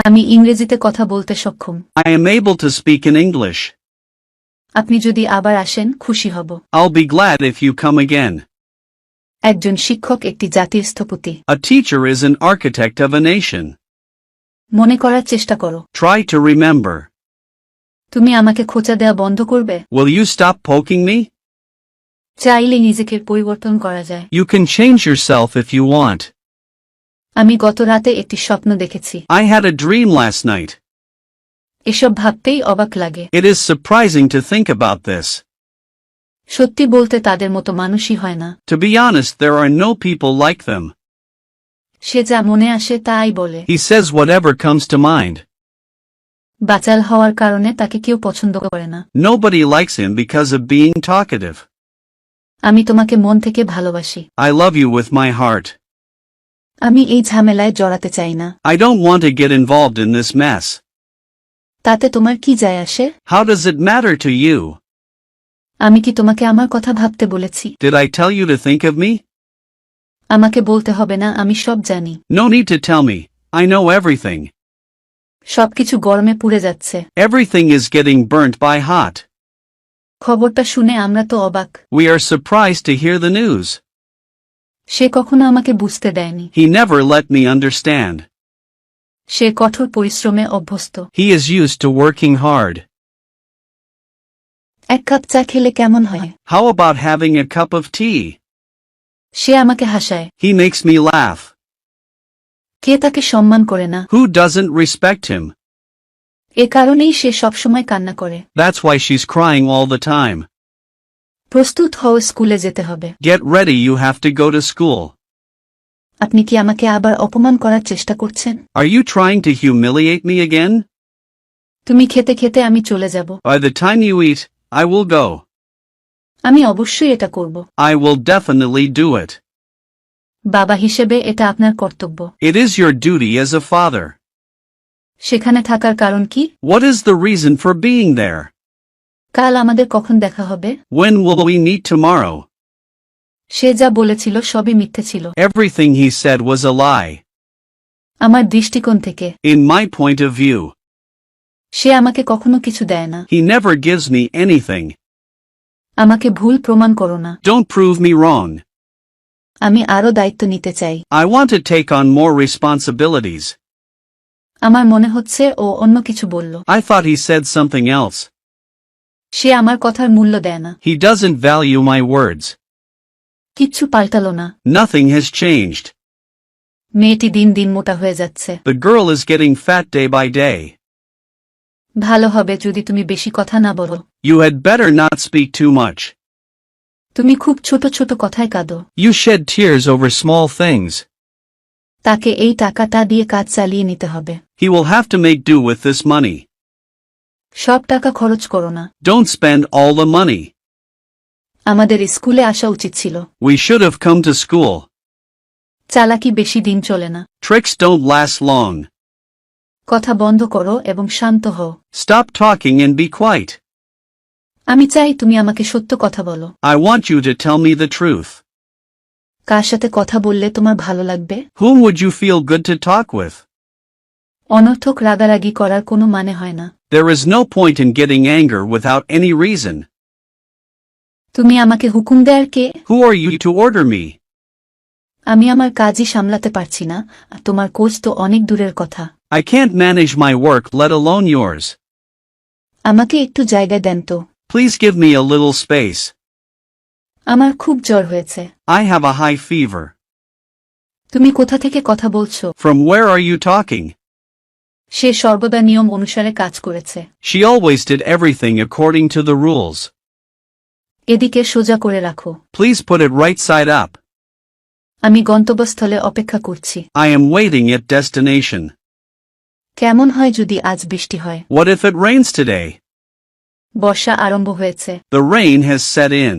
আমি ইংরেজিতে কথা বলতে সক্ষম। I am able to speak in English. আপনি যদি আবার আসেন খুশি হব। I'll be glad if you come again. একজন শিক্ষক একটি জাতির স্থপতি। A teacher is an architect of a nation. মনে করার চেষ্টা করো। Try to remember. তুমি আমাকে খোঁচা দেওয়া বন্ধ করবে? Will you stop poking me? চাইলে নিজেকে পরিবর্তন করা যায়। You can change yourself if you want. আমি গত রাতে একটি স্বপ্ন দেখেছি। I had a dream last night. এসব ভাবতেই অবাক লাগে। It is surprising to think about this. সত্যি বলতে তাদের মতো মানুষই হয় না। To be honest, there are no people like them. সে যা মনে আসে তাই বলে। He says whatever comes to mind. বাচাল হওয়ার কারণে তাকে কেউ পছন্দ করে না। Nobody likes him because of being talkative. আমি তোমাকে মন থেকে ভালোবাসি। I love you with my heart. আমি এই ঝামেলায় জড়াতে চাই না। I don't want to get involved in this mess. তাতে তোমার কি যায় আসে? How does it matter to you? আমি কি তোমাকে আমার কথা ভাবতে বলেছি? Did I tell you to think of me? আমাকে বলতে হবে না, আমি সব জানি। No need to tell me. I know everything. সবকিছু গরমে পুড়ে যাচ্ছে। Everything is getting burnt by hot. খবরটা শুনে আমরা তো অবাক। We are surprised to hear the news. সে কখনো আমাকে বুঝতে দেয়নি। He never let me understand. সে কঠোর পরিশ্রমে অভ্যস্ত। He is used to working hard. এক কাপ চা খেলে কেমন হয়? How about having a cup of tea? সে আমাকে হাসায়। He makes me laugh. কে তাকে সম্মান করে না? Who doesn't respect him? এ কারণেই সে সবসময় কান্না করে। That's why she's crying all the time. প্রস্তুত হও, স্কুলে যেতে হবে। Get ready, you have to go to school. আপনি কি আমাকে আবার অপমান করার চেষ্টা করছেন? Are you trying to humiliate me again? তুমি খেতে খেতে আমি চলে যাব। By the time you eat, I will go. আমি অবশ্যই এটা করব। I will definitely do it. বাবা হিসেবে এটা আপনার কর্তব্য। It is your duty as a father. সেখানে থাকার কারণ কি? What is the reason for being there? কাল আমাদের কখন দেখা হবে? When will we meet tomorrow? সে যা বলেছিল সবই মিথ্যে ছিল। Everything he said was a lie. আমার দৃষ্টিকোণ থেকে। In my point of view. সে আমাকে কখনো কিছু দেয় না। He never gives me anything. আমাকে ভুল প্রমাণ করো না। Don't prove me wrong. আমি আরো দায়িত্ব নিতে চাই। I want to take on more responsibilities. আমার মনে হচ্ছে ও অন্য কিছু বলল। I thought he said something else. সে আমার কথার মূল্য দেয় না। He doesn't value my words. কিচ্ছু পাল্টালো না। Nothing has changed. মেয়েটি দিন দিন মোটা হয়ে যাচ্ছে। The girl is getting fat day by day. ভালো হবে যদি তুমি বেশি কথা না বলো। You had better not speak too much. তুমি খুব ছোট ছোট কথায় কাঁদো। You shed tears over small things. তাকে এই টাকাটা দিয়ে কাজ চালিয়ে নিতে হবে। He will have to make do with this money. সব টাকা খরচ করো না। Don't spend all the money. আমাদের স্কুলে আসা উচিত ছিল। We should have come to school. চালাকি বেশি দিন চলে না। Tricks don't last long. কথা বন্ধ করো এবং শান্ত হও। Stop talking and be quiet. আমি চাই তুমি আমাকে সত্য কথা বলো। I want you to tell me the truth. কার সাথে কথা বললে তোমার ভালো লাগবে? Whom would you feel good to talk with? অনর্থক রাগারাগি করার কোনো মানে হয় না। There is no point in getting anger without any reason. তুমি আমাকে হুকুম দেয়ার কে? Who are you to order me? আমি আমার কাজই সামলাতে পারছি না, আর তোমার কোচ তো অনেক দূরের কথা। I can't manage my work, let alone yours. আমাকে একটু জায়গা দেন তো। Please give me a little space. আমার খুব জ্বর হয়েছে। I have a high fever. তুমি কোথা থেকে কথা বলছো? From where are you talking? সে সর্বদা নিয়ম অনুসারে কাজ করেছে। She always did everything according to the rules. এদিকে সোজা করে রাখো। Please put it right side up. আমি গন্তব্যস্থলে অপেক্ষা করছি। I am waiting at destination. কেমন হয় যদি আজ বৃষ্টি হয়? What if it rains today? বর্ষা আরম্ভ হয়েছে। The rain has set in.